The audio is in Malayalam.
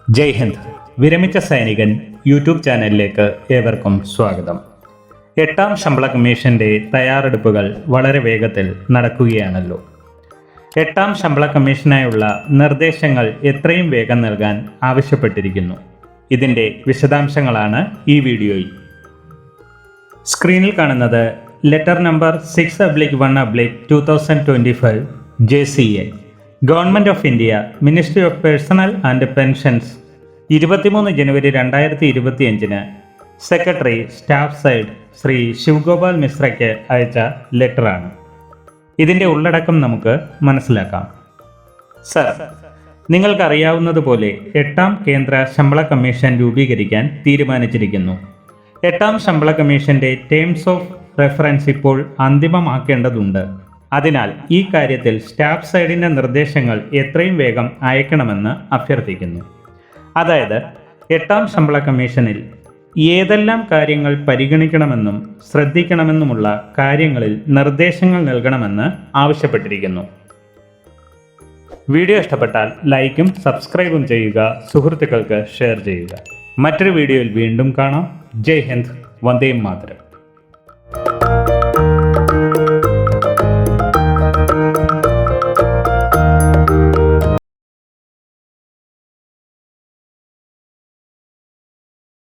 ജയ് ഹിന്ദ്. വിരമിച്ച സൈനികൻ യൂട്യൂബ് ചാനലിലേക്ക് ഏവർക്കും സ്വാഗതം. 8ാം ശമ്പള കമ്മീഷന്റെ തയ്യാറെടുപ്പുകൾ വളരെ വേഗത്തിൽ നടക്കുകയാണല്ലോ. 8ാം ശമ്പള കമ്മീഷനായുള്ള നിർദ്ദേശങ്ങൾ എത്രയും വേഗം നൽകാൻ ആവശ്യപ്പെട്ടിരിക്കുന്നു. ഇതിൻ്റെ വിശദാംശങ്ങളാണ് ഈ വീഡിയോയിൽ. സ്ക്രീനിൽ കാണുന്നത് letter number 6/1/2025 JCA government of India, ministry of personnel and pensions 23 ജനുവരി 2025 secretary staff side Shri Shivagopal മിശ്രയ്ക്ക് അയച്ച ലെറ്ററാണ്. ഇതിൻ്റെ ഉള്ളടക്കം നമുക്ക് മനസ്സിലാക്കാം. സർ, നിങ്ങൾക്കറിയാവുന്നതുപോലെ 8ാം കേന്ദ്ര ശമ്പള കമ്മീഷൻ രൂപീകരിക്കാൻ തീരുമാനിച്ചിരിക്കുന്നു. 8ാം ശമ്പള കമ്മീഷന്റെ ടേംസ് ഓഫ് റെഫറൻസ് ഇപ്പോൾ അന്തിമമാക്കേണ്ടതുണ്ട്. അതിനാൽ ഈ കാര്യത്തിൽ സ്റ്റാഫ് സൈഡിൻ്റെ നിർദ്ദേശങ്ങൾ എത്രയും വേഗം അയക്കണമെന്ന് അഭ്യർത്ഥിക്കുന്നു. അതായത് 8ാം ശമ്പള കമ്മീഷനിൽ ഏതെല്ലാം കാര്യങ്ങൾ പരിഗണിക്കണമെന്നും ശ്രദ്ധിക്കണമെന്നുമുള്ള കാര്യങ്ങളിൽ നിർദ്ദേശങ്ങൾ നൽകണമെന്ന് ആവശ്യപ്പെട്ടിരിക്കുന്നു. വീഡിയോ ഇഷ്ടപ്പെട്ടാൽ ലൈക്കും സബ്സ്ക്രൈബും ചെയ്യുക, സുഹൃത്തുക്കൾക്ക് ഷെയർ ചെയ്യുക. മറ്റൊരു വീഡിയോയിൽ വീണ്ടും കാണാം. ജയ് ഹിന്ദ്, വന്ദേ മാതരം.